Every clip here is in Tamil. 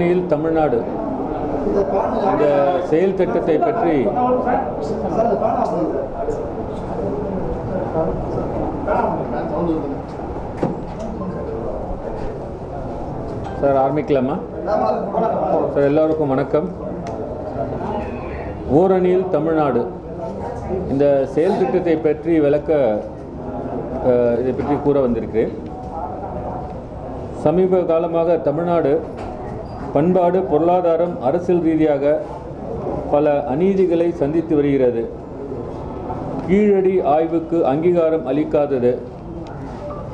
ஓரணியில் தமிழ்நாடு இந்த செயல் திட்டத்தை பற்றி சார் ஆரம்பிக்கலாமா? சார் எல்லோருக்கும் வணக்கம். ஓரணியில் தமிழ்நாடு இந்த செயல் திட்டத்தை பற்றி விளக்க இதை பற்றி கூற வந்திருக்கிறேன். சமீப காலமாக தமிழ்நாடு பண்பாடு, பொருளாதாரம், அரசியல் ரீதியாக பல அநீதிகளை சந்தித்து வருகிறது. கீழடி ஆய்வுக்கு அங்கீகாரம் அளிக்காதது,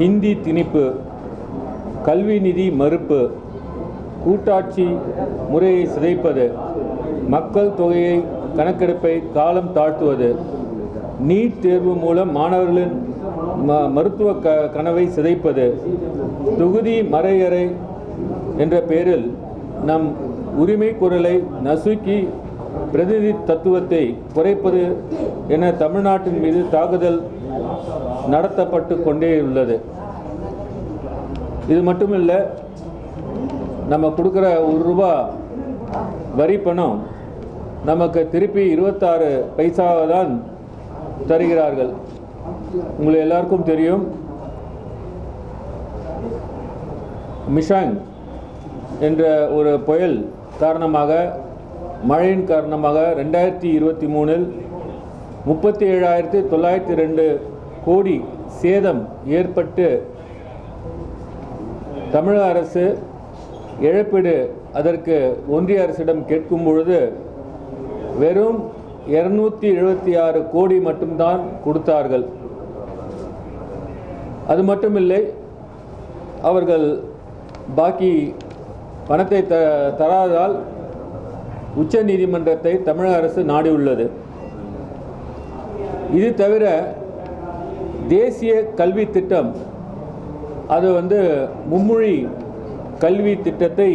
ஹிந்தி திணிப்பு, கல்வி நிதி மறுப்பு, கூட்டாட்சி முறையை சிதைப்பது, மக்கள் தொகையை கணக்கெடுப்பை காலம் தாழ்த்துவது, நீட் தேர்வு மூலம் மாணவர்களின் மருத்துவ கனவை சிதைப்பது, தொகுதி மறையறை என்ற பெயரில் நம் உரிமை குரலை நசுக்கி பிரதிநிதி தத்துவத்தை குறைப்பது என தமிழ்நாட்டின் மீது தாக்குதல் நடத்தப்பட்டு கொண்டே உள்ளது. இது மட்டுமில்லை, நம்ம கொடுக்குற ₹1 வரி பணம் நமக்கு திருப்பி 26 பைசாவை தான் தருகிறார்கள். உங்களுக்கு எல்லாருக்கும் தெரியும், மிஷாங் என்ற ஒரு புயல் காரணமாக, மழையின் காரணமாக 2023 37,902 கோடி சேதம் ஏற்பட்டு தமிழக அரசு இழப்பீடு அதற்கு ஒன்றிய அரசிடம் கேட்கும் பொழுது வெறும் 276 கோடி மட்டும்தான் கொடுத்தார்கள். அது மட்டுமில்லை, அவர்கள் பாக்கி பணத்தை தராததால் உச்ச நீதிமன்றத்தை தமிழக அரசு நாடியுள்ளது. இது தவிர தேசிய கல்வி திட்டம், அது மும்மொழி கல்வி திட்டத்தை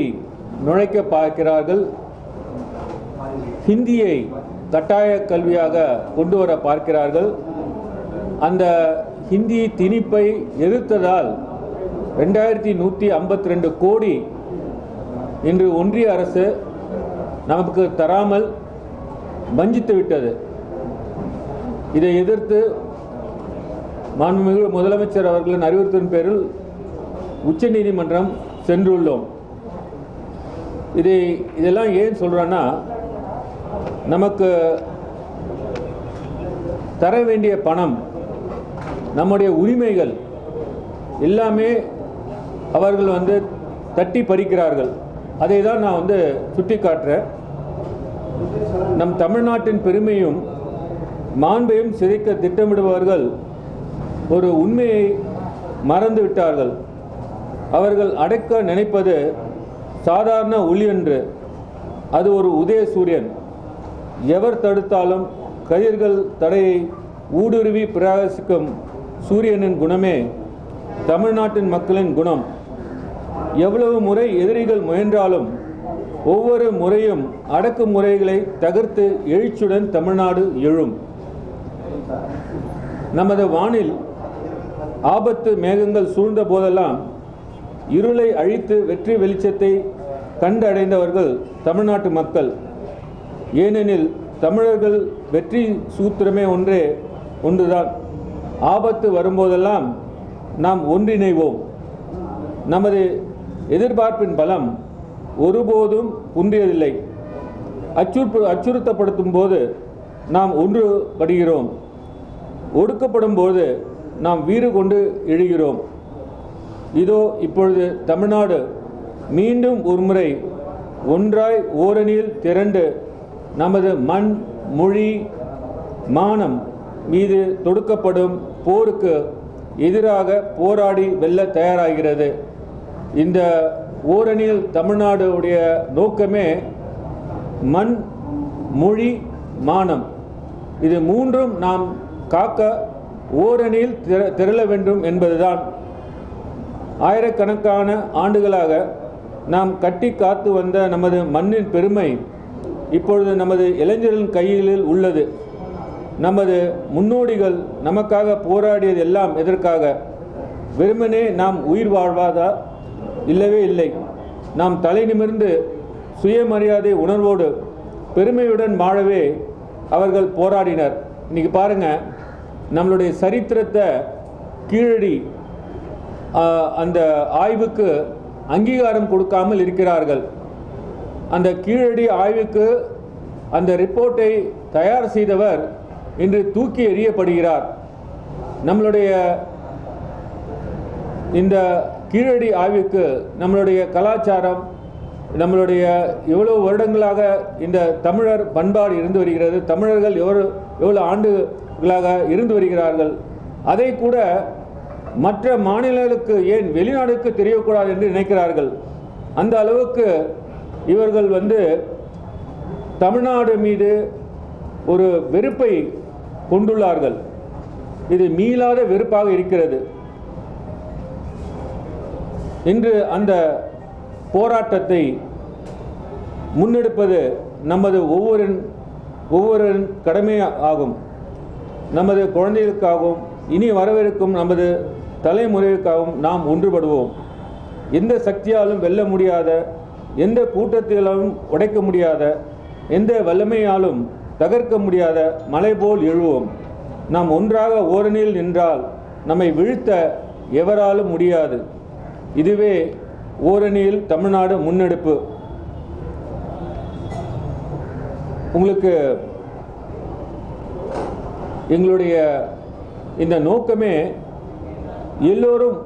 நுழைக்க பார்க்கிறார்கள். ஹிந்தியை கட்டாய கல்வியாக கொண்டு வர பார்க்கிறார்கள். அந்த ஹிந்தி திணிப்பை எதிர்த்ததால் 2152 கோடி இன்று ஒன்றிய அரசு நமக்கு தராமல் வஞ்சித்து விட்டது. இதை எதிர்த்து மாண்புமிகு முதலமைச்சர் அவர்களின் அறிவுறுத்தின் பேரில் உச்ச நீதிமன்றம் சென்றுள்ளோம். இதெல்லாம் ஏன் சொல்கிறேன்னா, நமக்கு தர வேண்டிய பணம், நம்முடைய உரிமைகள் எல்லாமே அவர்கள் தட்டி பறிக்கிறார்கள். அதை தான் நான் சுட்டி காட்டுறேன். நம் தமிழ்நாட்டின் பெருமையும் மாண்பையும் சிதைக்க திட்டமிடுபவர்கள் ஒரு உண்மையை மறந்து விட்டார்கள். அவர்கள் அடைக்க நினைப்பது சாதாரண ஒளி என்று, அது ஒரு உதய சூரியன். எவர் தடுத்தாலும் கதிர்கள் தடையை ஊடுருவி பிரகாசிக்கும் சூரியனின் குணமே தமிழ்நாட்டின் மக்களின் குணம். எவ்வளவு முறை எதிரிகள் முயன்றாலும் ஒவ்வொரு முறையும் அடக்குமுறைகளை தகர்த்து எழுச்சியுடன் தமிழ்நாடு எழும். நமது வானில் ஆபத்து மேகங்கள் சூழ்ந்த போதெல்லாம் இருளை அழித்து வெற்றி வெளிச்சத்தை கண்டடைந்தவர்கள் தமிழ்நாட்டு மக்கள். ஏனெனில் தமிழர்கள் வெற்றி சூத்திரமே ஒன்றுதான். ஆபத்து வரும்போதெல்லாம் நாம் ஒன்றிணைவோம். நமது எதிர்பார்ப்பின் பலம் ஒருபோதும் குன்றியதில்லை. அச்சுறுத்தப்படுத்தும் போது நாம் ஒன்றுபடுகிறோம். ஒடுக்கப்படும் போது நாம் வீறு கொண்டு எழுகிறோம். இதோ இப்பொழுது தமிழ்நாடு மீண்டும் ஒருமுறை ஒன்றாய் ஓரணியில் திரண்டு நமது மண், மொழி, மானம் மீது தொடுக்கப்படும் போருக்கு எதிராக போராடி வெல்ல தயாராகிறது. இந்த ஓரணியில் தமிழ்நாடுடைய நோக்கமே மண், மொழி, மானம், இது மூன்றும் நாம் காக்க ஓரணியில் திரள வேண்டும் என்பதுதான். ஆயிரக்கணக்கான ஆண்டுகளாக நாம் கட்டி காத்து வந்த நமது மண்ணின் பெருமை இப்பொழுது நமது இளைஞர்களின் கையில் உள்ளது. நமது முன்னோடிகள் நமக்காக போராடியது எல்லாம் எதற்காக? வெறுமனே நாம் உயிர் வாழ்வதா? இல்லவே இல்லை. நாம் தலை நிமிர்ந்து சுயமரியாதை உணர்வோடு பெருமையுடன் வாழவே அவர்கள் போராடினர். இன்றைக்கி பாருங்கள், நம்மளுடைய சரித்திரத்தை கீழடி அந்த ஆய்வுக்கு அங்கீகாரம் கொடுக்காமல் இருக்கிறார்கள். அந்த கீழடி ஆய்வுக்கு அந்த ரிப்போர்ட்டை தயார் செய்தவர் இன்று தூக்கி எறியப்படுகிறார். நம்மளுடைய இந்த கீழடி ஆய்வுக்கு நம்மளுடைய கலாச்சாரம், நம்மளுடைய எவ்வளோ வருடங்களாக இந்த தமிழர் பண்பாடு இருந்து வருகிறது, தமிழர்கள் எவ்வளோ ஆண்டுகளாக இருந்து வருகிறார்கள், அதை கூட மற்ற மாநிலங்களுக்கு ஏன் வெளிநாடுக்கு தெரியக்கூடாது என்று நினைக்கிறார்கள். அந்த அளவுக்கு இவர்கள் தமிழ்நாடு மீது ஒரு வெறுப்பை கொண்டுள்ளார்கள். இது மீளாத வெறுப்பாக இருக்கிறது. இன்று அந்த போராட்டத்தை முன்னெடுப்பது நமது ஒவ்வொரு கடமை ஆகும். நமது குழந்தைகளுக்காகவும் இனி வரவிருக்கும் நமது தலைமுறைக்காகவும் நாம் ஒன்றுபடுவோம். எந்த சக்தியாலும் வெல்ல முடியாத, எந்த கூட்டத்திலும் உடைக்க முடியாத, எந்த வல்லமையாலும் தகர்க்க முடியாத மலை போல் எழுவோம். நாம் ஒன்றாக ஓரணியில் நின்றால் நம்மை வீழ்த்த எவராலும் முடியாது. இதுவே ஓரணியில் தமிழ்நாடு முன்னெடுப்பு. உங்களுக்கு எங்களுடைய இந்த நோக்கமே எல்லோரும்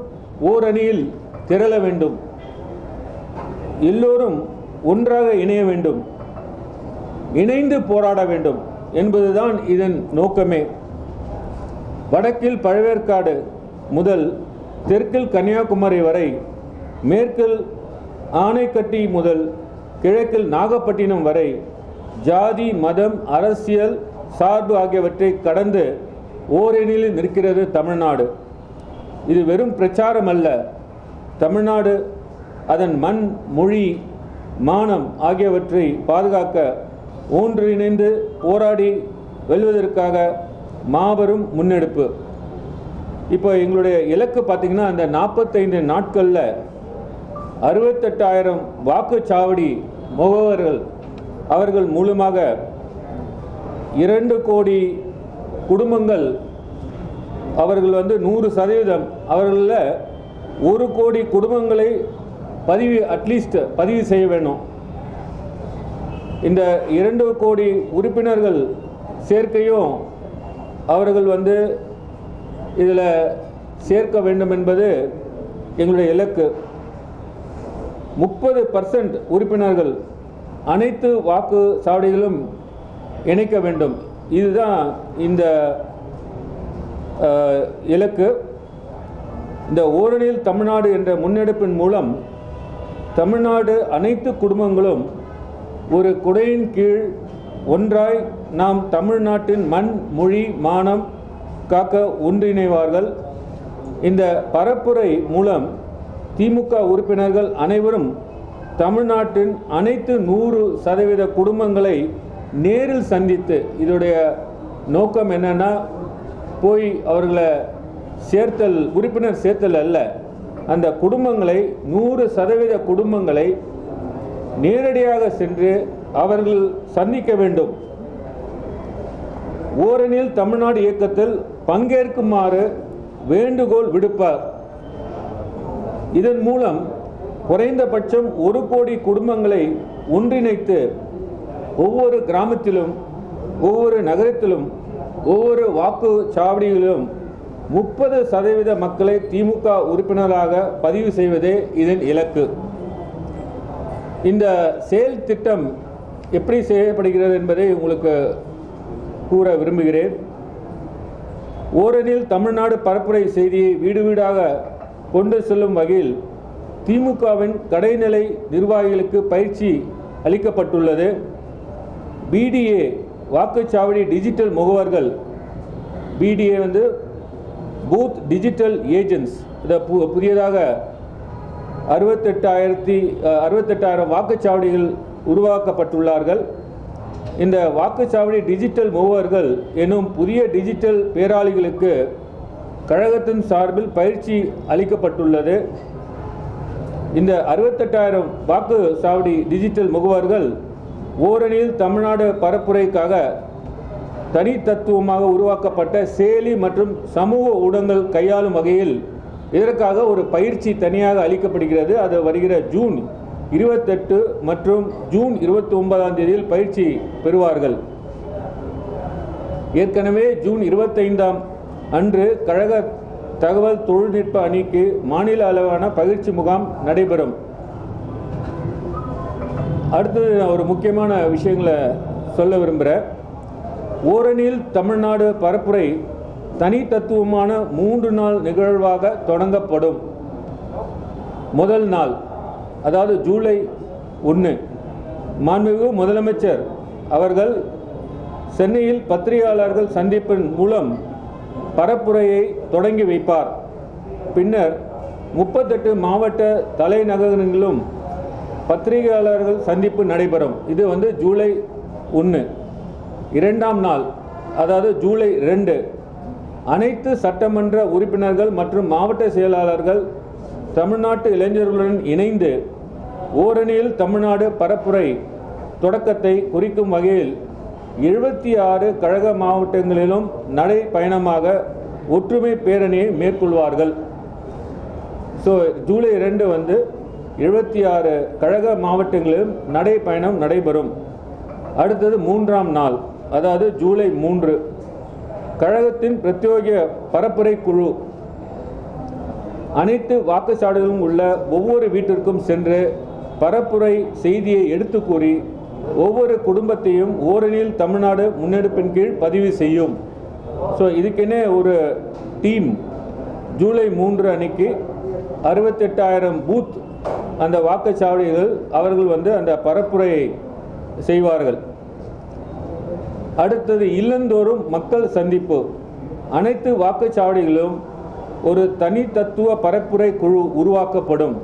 ஓரணியில் திரள வேண்டும், எல்லோரும் ஒன்றாக இணைய வேண்டும், இணைந்து போராட வேண்டும் என்பதுதான் இதன் நோக்கமே. வடக்கில் பழவேற்காடு முதல் தெற்கில் கன்னியாகுமரி வரை, மேற்கில் ஆனைக்கட்டி முதல் கிழக்கில் நாகப்பட்டினம் வரை ஜாதி, மதம், அரசியல் சார்பு ஆகியவற்றை கடந்து ஓரணியில் நிற்கிறது தமிழ்நாடு. இது வெறும் பிரச்சாரம் அல்ல. தமிழ்நாடு அதன் மண், மொழி, மானம் ஆகியவற்றை பாதுகாக்க ஒன்றிணைந்து போராடி வெல்வதற்காக மாபெரும் முன்னெடுப்பு. இப்போ எங்களுடைய இலக்கு பார்த்திங்கன்னா, அந்த 45 நாட்களில் 68,000 வாக்குச்சாவடி முகவர்கள் அவர்கள் மூலமாக 2 கோடி குடும்பங்கள், அவர்கள் 100% அவர்களில் 1 கோடி குடும்பங்களை அட்லீஸ்ட் பதிவு செய்ய வேணும். இந்த 2 கோடி உறுப்பினர்கள் சேர்க்கையும் அவர்கள் இதில் சேர்க்க வேண்டும் என்பது எங்களுடைய இலக்கு. 30% உறுப்பினர்கள் அனைத்து வாக்கு சாவடிகளும் இணைக்க வேண்டும். இதுதான் இந்த இலக்கு. இந்த ஓரணியில் தமிழ்நாடு என்ற முன்னெடுப்பின் மூலம் தமிழ்நாடு அனைத்து குடும்பங்களும் ஒரு குடையின் கீழ் ஒன்றாய் நாம் தமிழ்நாட்டின் மண், மொழி, மானம் காக்க ஒன்றிணைவார்கள். இந்த பரப்புரை மூலம் திமுக உறுப்பினர்கள் அனைவரும் தமிழ்நாட்டின் அனைத்து 100% குடும்பங்களை நேரில் சந்தித்து, இதோடைய நோக்கம் என்னன்னா, போய் அவர்களை சேர்த்தல், உறுப்பினர் சேர்த்தல் அல்ல, அந்த குடும்பங்களை 100% குடும்பங்களை நேரடியாக சென்று அவர்கள் சந்திக்க வேண்டும். ஓரணியில் தமிழ்நாடு இயக்கத்தில் பங்கேற்குமாறு வேண்டுகோள் விடுப்பார். இதன் மூலம் குறைந்தபட்சம் 1 கோடி குடும்பங்களை ஒன்றிணைத்து ஒவ்வொரு கிராமத்திலும், ஒவ்வொரு நகரத்திலும், ஒவ்வொரு வாக்கு சாவடிகளிலும் 30% மக்களை திமுக உறுப்பினராக பதிவு செய்வதே இதன் இலக்கு. இந்த செயல் திட்டம் எப்படி செய்யப்படுகிறது என்பதை உங்களுக்கு கூற விரும்புகிறேன். ஓரணியில் தமிழ்நாடு பரப்புரை செய்தியை வீடு வீடாக கொண்டு செல்லும் வகையில் திமுகவின் கடைநிலை நிர்வாகிகளுக்கு பயிற்சி அளிக்கப்பட்டுள்ளது. பிடிஏ வாக்குச்சாவடி டிஜிட்டல் முகவர்கள், பிடிஏ பூத் டிஜிட்டல் ஏஜென்ட்ஸ், இதை புதியதாக 68,000 வாக்குச்சாவடிகள் உருவாக்கப்பட்டுள்ளார்கள். இந்த வாக்குச்சாவடி டிஜிட்டல் முகவர்கள் எனும் புதிய டிஜிட்டல் பேராளிகளுக்கு கழகத்தின் சார்பில் பயிற்சி அளிக்கப்பட்டுள்ளது. இந்த 68,000 வாக்கு சாவடி டிஜிட்டல் முகவர்கள் ஓரணியில் தமிழ்நாடு பரப்புரைக்காக தனி தத்துவமாக உருவாக்கப்பட்ட செயலி மற்றும் சமூக ஊடகங்கள் கையாளும் வகையில் இதற்காக ஒரு பயிற்சி தனியாக அளிக்கப்படுகிறது. அது வருகிற ஜூன் 28 மற்றும் ஜூன் 29ஆம் தேதியில் பயிற்சி பெறுவார்கள். ஏற்கனவே ஜூன் 25ஆம் அன்று கழக தகவல் தொழில்நுட்ப அணிக்கு மாநில அளவான பயிற்சி முகாம் நடைபெறும். அடுத்தது ஒரு முக்கியமான விஷயங்களை சொல்ல விரும்புகிறேன். ஓரணியில் தமிழ்நாடு பரப்புரை தனி தத்துவமான 3 நாள் நிகழ்வாக தொடங்கப்படும். முதல் நாள், அதாவது ஜூலை 1, மாண்புமிகு முதலமைச்சர் அவர்கள் சென்னையில் பத்திரிகையாளர்கள் சந்திப்பின் மூலம் பரப்புரையை தொடங்கி வைப்பார். பின்னர் 38 மாவட்ட தலைநகரங்களிலும் பத்திரிகையாளர்கள் சந்திப்பு நடைபெறும். இது ஜூலை 1. 2ஆம் நாள், அதாவது ஜூலை 2, அனைத்து சட்டமன்ற உறுப்பினர்கள் மற்றும் மாவட்ட செயலாளர்கள் தமிழ்நாட்டு இளைஞர்களுடன் இணைந்து ஓரணியில் தமிழ்நாடு பரப்புரை தொடக்கத்தை குறிக்கும் வகையில் 76 கழக மாவட்டங்களிலும் நடை பயணமாக ஒற்றுமை பேரணியை மேற்கொள்வார்கள். ஸோ ஜூலை 2 76 கழக மாவட்டங்களிலும் நடை பயணம் நடைபெறும். அடுத்தது 3ஆம் நாள், அதாவது ஜூலை 3, கழகத்தின் பிரத்யேக பரப்புரை குழு அனைத்து வாக்குச்சாவடிகளிலும் உள்ள ஒவ்வொரு வீட்டிற்கும் சென்று பரப்புரை செய்தியை எடுத்து கூறி ஒவ்வொரு குடும்பத்தையும் ஓரணியில் தமிழ்நாடு முன்னெடுப்பின் கீழ் பதிவு செய்யும். ஸோ இதுக்கெனே ஒரு டீம் ஜூலை 3 அன்னைக்கு 68,000 பூத் அந்த வாக்குச்சாவடிகள் அவர்கள் அந்த பரப்புரையை செய்வார்கள். அடுத்தது இல்லந்தோறும் மக்கள் சந்திப்பு. அனைத்து வாக்குச்சாவடிகளிலும் ஒரு தனி தத்துவ பரப்புரை குழு உருவாக்கப்படும்.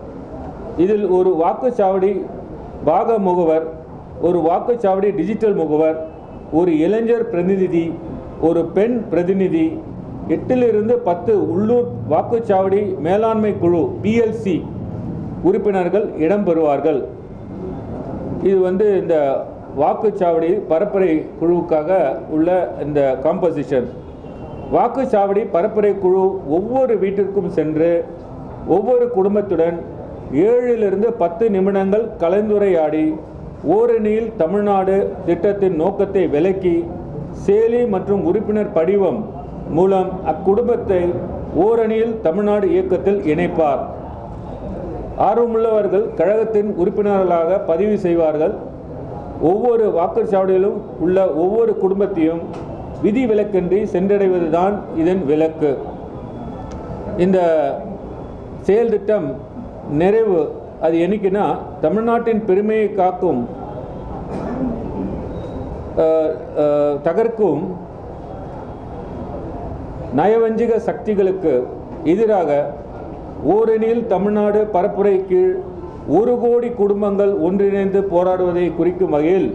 இதில் ஒரு வாக்குச்சாவடி பாக முகவர், ஒரு வாக்குச்சாவடி டிஜிட்டல் முகவர், ஒரு இளைஞர் பிரதிநிதி, ஒரு பெண் பிரதிநிதி, 8 to 10 உள்ளூர் வாக்குச்சாவடி மேலாண்மை குழு PLC உறுப்பினர்கள் இடம்பெறுவார்கள். இது இந்த வாக்குச்சாவடி பரப்புரை குழுவுக்காக உள்ள இந்த காம்போசிஷன். வாக்குச்சாவடி பரப்புரை குழு ஒவ்வொரு வீட்டிற்கும் சென்று ஒவ்வொரு குடும்பத்துடன் 7 to 10 நிமிடங்கள் கலந்துரையாடி ஓரணியில் தமிழ்நாடு திட்டத்தின் நோக்கத்தை விளக்கி செயலி மற்றும் உறுப்பினர் படிவம் மூலம் அக்குடும்பத்தை ஓரணியில் தமிழ்நாடு இயக்கத்தில் இணைப்பார். ஆர்வமுள்ளவர்கள் கழகத்தின் உறுப்பினர்களாக பதிவு செய்வார்கள். ஒவ்வொரு வாக்குச்சாவடியிலும் உள்ள ஒவ்வொரு குடும்பத்தையும் விதிவிலக்கின்றி சென்றடைவதுதான் இதன் விலக்கு. இந்த செயல் திட்டம் நிறைவு அது என்னைக்குன்னா, தமிழ்நாட்டின் பெருமையை காக்கும் தகர்க்கும் நயவஞ்சிக சக்திகளுக்கு எதிராக ஓரணியில் தமிழ்நாடு பரப்புரை கீழ் 1 கோடி குடும்பங்கள் ஒன்றிணைந்து போராடுவதை குறிக்கும் வகையில்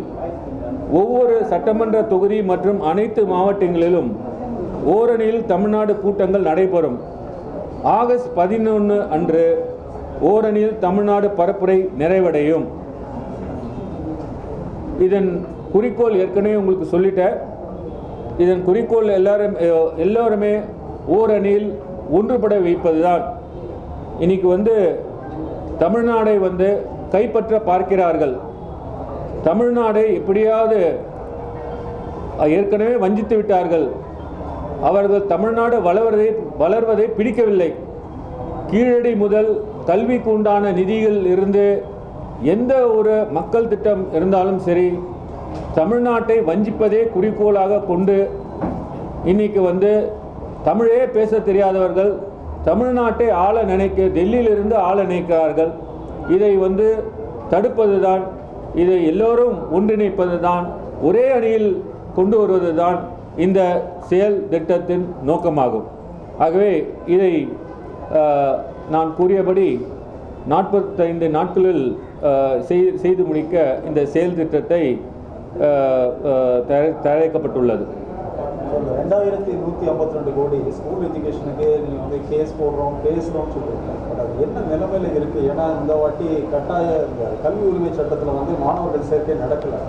ஒவ்வொரு சட்டமன்ற தொகுதி மற்றும் அனைத்து மாவட்டங்களிலும் ஓரணியில் தமிழ்நாடு கூட்டங்கள் நடைபெறும். ஆகஸ்ட் 11 அன்று ஓரணியில் தமிழ்நாடு பரப்புரை நிறைவடையும். இதன் குறிக்கோள் ஏற்கனவே உங்களுக்கு சொல்லிட்டேன். இதன் குறிக்கோள் எல்லாருமே ஓரணியில் ஒன்றுபட வைப்பது தான். இன்னைக்கு தமிழ்நாடை கைப்பற்ற பார்க்கிறார்கள். தமிழ்நாடை எப்படியாவது ஏற்கனவே வஞ்சித்து விட்டார்கள். அவர்கள் தமிழ்நாடு வளர்வதை பிடிக்கவில்லை. கீழடி முதல் கல்விக்கு உண்டான நிதிகள் இருந்து எந்த ஒரு மக்கள் திட்டம் இருந்தாலும் சரி, தமிழ்நாட்டை வஞ்சிப்பதே குறிக்கோளாக கொண்டு இன்னைக்கு தமிழே பேச தெரியாதவர்கள் தமிழ்நாட்டை ஆள டெல்லியிலிருந்து ஆள நினைக்கிறார்கள். இதை தடுப்பது தான், இதை எல்லோரும் ஒன்றிணைப்பது தான், ஒரே அணியில் கொண்டு வருவது தான் இந்த செயல் திட்டத்தின் நோக்கமாகும். ஆகவே இதை நான் கூறியபடி 45 நாட்களில் செய்து முடிக்க இந்த செயல் திட்டத்தை தயாரிக்கப்பட்டுள்ளது. 2152 கோடி ஸ்கூல் எஜுகேஷனுக்கு நீங்கள் வந்து கேஸ் போடுறோம் பேசுகிறோம்னு சொல்கிறீங்க. பட் அது என்ன நிலைமையில் இருக்குது? ஏன்னா இந்த வாட்டி கட்டாய கல்வி உரிமை சட்டத்தில் வந்து மாணவர்கள் சேர்க்கை நடக்கலை.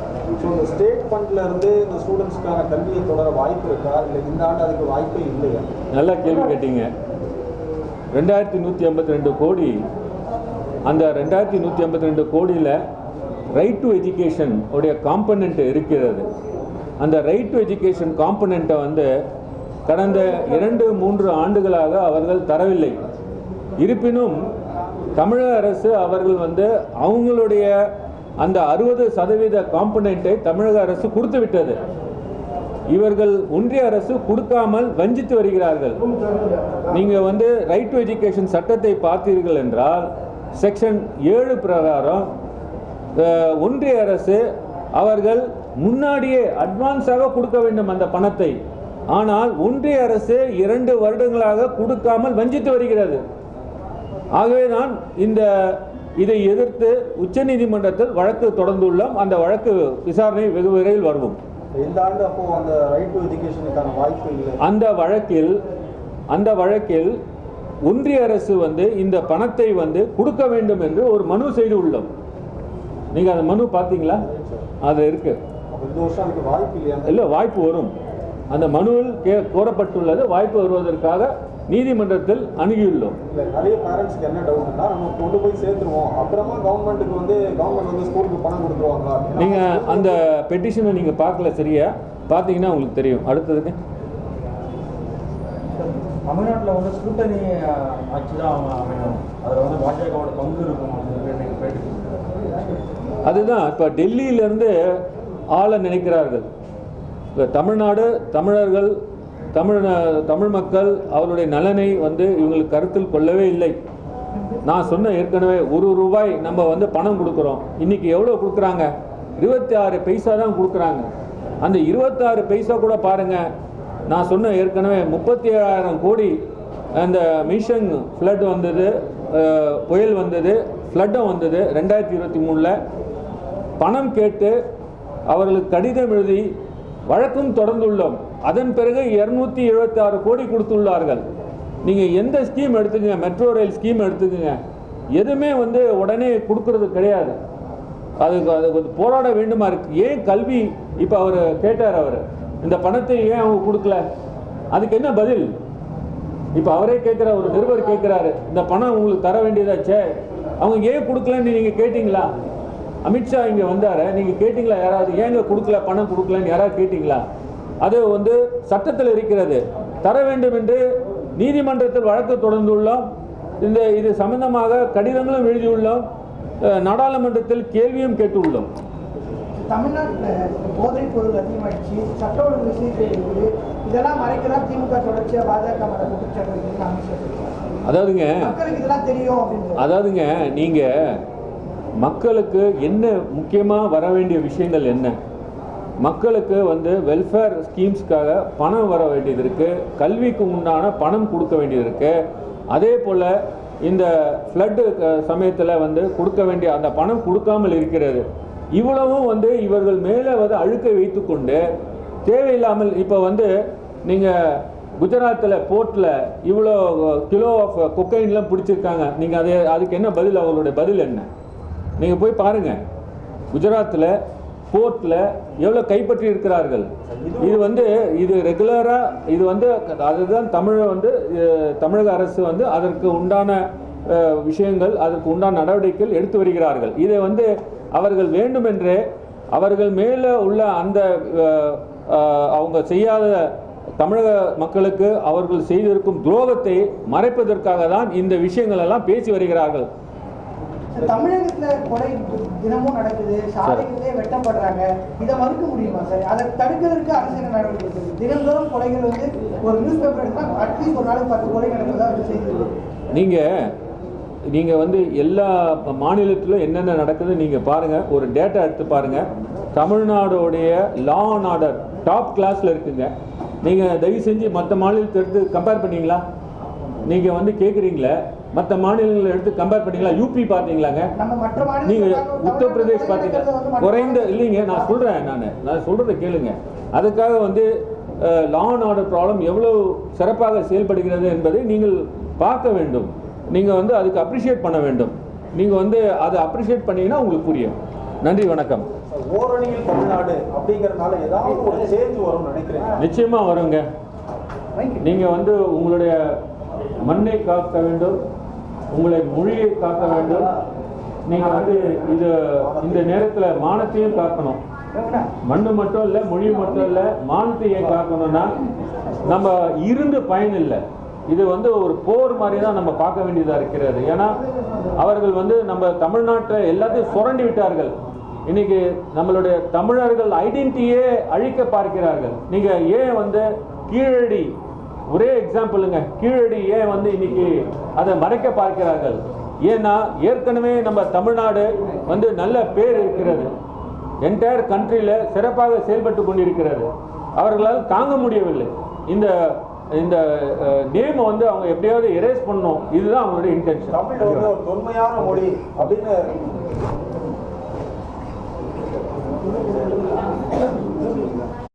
ஸோ இந்த ஸ்டேட் ஃபண்டில் இருந்து இந்த ஸ்டூடெண்ட்ஸ்க்கான கல்வியை தொடர வாய்ப்பு இருக்கா, இல்லை இந்த ஆண்டு அதுக்கு வாய்ப்பே இல்லையா? நல்லா கேள்வி கேட்டீங்க. 2152 கோடி, அந்த 2152 கோடியில் ரைட் டு எஜுகேஷன் உடைய காம்பனண்ட் இருக்கிறது. அந்த ரைட் டு எஜுகேஷன் காம்பனண்ட்டை வந்து கடந்த 2-3 ஆண்டுகளாக அவர்கள் தரவில்லை. இருப்பினும் தமிழக அரசு அவர்கள் வந்து அவங்களுடைய அந்த 60% காம்பனண்ட்டை தமிழக அரசு கொடுத்து விட்டது. இவர்கள் ஒன்றிய அரசு கொடுக்காமல் வஞ்சித்து வருகிறார்கள். நீங்கள் வந்து ரைட் டு எஜுகேஷன் சட்டத்தை பார்த்தீர்கள் என்றால் செக்ஷன் 7 பிரகாரம் ஒன்றிய அரசு அவர்கள் முன்னாடியே அட்வான்ஸாக கொடுக்க வேண்டும் அந்த பணத்தை. ஆனால் ஒன்றிய அரசு 2 வருடங்களாக கொடுக்காமல் வஞ்சித்து வருகிறது. ஆகவே தான் இதை எதிர்த்து உச்சநீதிமன்றத்தில் வழக்கு தொடர்ந்துள்ளோம். அந்த வழக்கு விசாரணை வெகு விரைவில் வருவோம். இந்த ஆண்டு அப்போ அந்த ரைட் டு எஜுகேஷனுக்கான வாய்ப்பு இல்லை. அந்த வழக்கில் ஒன்றிய அரசு வந்து இந்த பணத்தை வந்து கொடுக்க வேண்டும் என்று ஒரு மனு செய்து உள்ளோம். நீங்கள் அந்த மனு பார்த்தீங்களா? அது இருக்கு. இல்லை, வாய்ப்பு வரும். அந்த மனுவில் கோரப்பட்டுள்ளது. வாய்ப்பு வருவதற்காக நீதிமன்றத்தில் அணுகியுள்ளோம். நிறைய பேரண்ட்ஸ்க்கு என்ன டவுட்னா, நம்ம கொண்டு போய் சேர்த்துருவோம், அப்புறமா கவர்மெண்ட் வந்து ஸ்கூலுக்கு பணம் கொடுத்துருவாங்க. நீங்கள் அந்த பெட்டிஷனை நீங்கள் பார்க்கல, சரியா? பார்த்தீங்கன்னா உங்களுக்கு தெரியும். அடுத்ததுக்கு தமிழ்நாட்டில் வந்து ஸ்கூட்டனி ஆட்சி தான் அவங்க அமையணும், அதில் வந்து பாஜகவோட பங்கு இருக்கும். அதுதான் இப்போ டெல்லியிலேருந்து ஆள நினைக்கிறார்கள். இப்போ தமிழ்நாடு, தமிழர்கள், தமிழ் மக்கள் அவருடைய நலனை வந்து இவங்களுக்கு கருத்தில் கொள்ளவே இல்லை. நான் சொன்ன ஏற்கனவே ₹1 நம்ம வந்து பணம் கொடுக்குறோம். இன்றைக்கி எவ்வளோ கொடுக்குறாங்க? 26 பைசா தான் கொடுக்குறாங்க. அந்த 26 பைசா கூட பாருங்கள். நான் சொன்ன ஏற்கனவே 37,000 கோடி அந்த மிஷன் ஃப்ளட் வந்தது, புயல் வந்தது, ஃப்ளட்டும் வந்தது 2023. பணம் கேட்டு அவர்களுக்கு கடிதம் எழுதி வழக்கும் தொடர்ந்துள்ளோம். அதன் பிறகு 276 கோடி கொடுத்துள்ளார்கள். நீங்கள் எந்த ஸ்கீம் எடுத்துக்கங்க, மெட்ரோ ரயில் ஸ்கீம் எடுத்துக்கங்க, எதுவுமே வந்து உடனே கொடுக்கறது கிடையாது. அதுக்கு போராட வேண்டுமா இருக்குது. ஏன் கல்வி இப்போ அவர் கேட்டார், அவர் இந்த பணத்தை ஏன் அவங்க கொடுக்கல? அதுக்கு என்ன பதில்? இப்போ அவரே கேட்குற, ஒரு நிருபர் கேட்குறாரு, இந்த பணம் உங்களுக்கு தர வேண்டியதாச்சே, அவங்க ஏன் கொடுக்கலன்னு நீங்கள் கேட்டிங்களா? அமித்ஷா இங்கே வந்தார், நீங்கள் கேட்டிங்களா? யாராவது ஏங்க கொடுக்கல, பணம் கொடுக்கலன்னு யாராவது கேட்டிங்களா? அது வந்து சட்டத்தில் இருக்கிறது. தர வேண்டும் என்று நீதிமன்றத்தில் வழக்கு தொடர்ந்துள்ளோம். இது சம்பந்தமாக கடிதங்களும் எழுதியுள்ளோம். நாடாளுமன்றத்தில் கேள்வியும் கேட்டுள்ளோம். தமிழ்நாட்டில் போதைப் பொருள் அதிகமாகிடுச்சு, சட்ட ஒழுங்கு சீர்கேடு, இதெல்லாம் மறைக்கதான் திமுக தொடர்ச்சியாக பாஜக மேலே குற்றச்சாட்டு அமைச்சர். அதாவதுங்க, மக்களுக்கு இதெல்லாம் தெரியும் அப்படின்னு. அதாவதுங்க, நீங்கள் மக்களுக்கு என்ன முக்கியமாக வர வேண்டிய விஷயங்கள் என்ன? மக்களுக்கு வந்து வெல்ஃபேர் ஸ்கீம்ஸ்க்காக பணம் வர வேண்டியது இருக்குது, கல்விக்கு உண்டான பணம் கொடுக்க வேண்டியது இருக்குது. அதே போல் இந்த ஃப்ளட்டு சமயத்தில் வந்து கொடுக்க வேண்டிய அந்த பணம் கொடுக்காமல் இருக்கிறது. இவ்வளவும் வந்து இவர்கள் மேலே வந்து அழுக்கை வைத்து கொண்டு தேவையில்லாமல் இப்போ வந்து நீங்கள் குஜராத்தில் போர்ட்டில் இவ்வளோ கிலோ ஆஃப் கொக்கைன்லாம் பிடிச்சிருக்காங்க. நீங்கள் அதுக்கு என்ன பதில்? அவங்களுடைய பதில் என்ன? நீங்கள் போய் பாருங்கள். குஜராத்தில் போர்ட்டில் எவ்வளோ கைப்பற்றி இருக்கிறார்கள். இது ரெகுலராக இது வந்து அதுதான் தமிழக அரசு வந்து அதற்கு உண்டான விஷயங்கள், அதற்கு உண்டான நடவடிக்கைகள் எடுத்து வருகிறார்கள். இதை வந்து அவர்கள் வேண்டுமென்றே அவர்கள் மேலே உள்ள அந்த அவங்க செய்யாத தமிழக மக்களுக்கு அவர்கள் செய்திருக்கும் துரோகத்தை மறைப்பதற்காக தான் இந்த விஷயங்கள் எல்லாம் பேசி வருகிறார்கள். தமிழகத்தில் கொலை தினமும் நடக்குது, சாலைகளே வெட்டப்படுறாங்க. இதை மறுக்க முடியுமா சார்? அதை தடுக்கிறதுக்கு அரசியல் நடவடிக்கை. தினந்தோறும் கொலைகள் வந்து ஒரு நியூஸ் பேப்பர் எடுத்தால் அட்லீஸ்ட் ஒரு நாளைக்கு 10 கொலை நடக்கிறதா செய்தி. நீங்கள் வந்து எல்லா மாநிலத்திலும் என்னென்ன நடக்குது நீங்கள் பாருங்கள், ஒரு டேட்டா எடுத்து பாருங்கள். தமிழ்நாடுடைய லா அண்ட் ஆர்டர் டாப் கிளாஸில் இருக்குங்க. நீங்கள் தயவு செஞ்சு மற்ற மாநிலத்தை எடுத்து கம்பேர் பண்ணீங்களா? நீங்கள் வந்து கேட்குறீங்களே, மற்ற மாநிலங்களை எடுத்து கம்பேர் பண்ணீங்களா? யூபி பார்த்தீங்களாங்க? நீங்கள் உத்தரப்பிரதேஷ் பார்த்தீங்களா? குறைந்த இல்லைங்க. நான் சொல்கிறேன், நான் சொல்கிறத கேளுங்க. அதுக்காக வந்து லா அண்ட் ஆர்டர் ப்ராப்ளம் எவ்வளோ சிறப்பாக செயல்படுகிறது என்பதை நீங்கள் பார்க்க வேண்டும். நீங்கள் வந்து அதுக்கு அப்ரிஷியேட் பண்ண வேண்டும். நீங்கள் வந்து அதை அப்ரிஷியேட் பண்ணீங்கன்னா உங்களுக்கு புரியும். நன்றி, வணக்கம். ஓரணியில் தமிழ்நாடு அப்படிங்கிறதுனால ஏதாவது ஒரு சேஞ்ச் வரும்னு நினைக்கிறேன். நிச்சயமாக வருங்க. நீங்கள் வந்து உங்களுடைய மண்ணை காக்க வேண்டும், உங்களுடைய மொழியை காக்க வேண்டும். நீங்கள் வந்து இந்த நேரத்தில் மானத்தையும் காக்கணும். மண்ணு மட்டும் இல்லை, மொழி மட்டும் இல்லை, மானத்தையும் காக்கணும்னா நம்ம இருந்து பயன் இல்லை. இது வந்து ஒரு போர் மாதிரி தான் நம்ம பார்க்க வேண்டியதாக இருக்கிறது. ஏன்னா அவர்கள் வந்து நம்ம தமிழ்நாட்டில் எல்லாத்தையும் சுரண்டி விட்டார்கள். இன்னைக்கு நம்மளுடைய தமிழர்கள் ஐடென்டிட்டியே அழிக்க பார்க்கிறார்கள். நீங்கள் ஏன் வந்து கீழடி, ஒரே எக்ஸாம்பிளுங்க, கீழடி ஏன் வந்து இன்னைக்கு அதை மறைக்க பார்க்கிறார்கள்? ஏன்னா ஏற்கனவே நம்ம தமிழ்நாடு வந்து நல்ல பேர் இருக்கிறது, என்டையர் கண்ட்ரியில் சிறப்பாக செயல்பட்டு கொண்டிருக்கிறது. அவர்களால் தாங்க முடியவில்லை. இந்த நேமை வந்து அவங்க எப்படியாவது எரேஸ் பண்ணணும். இதுதான் அவங்களுடைய இன்டென்ஷன். தமிழ் வந்து ஒரு தொன்மையான மொழி அப்படின்னு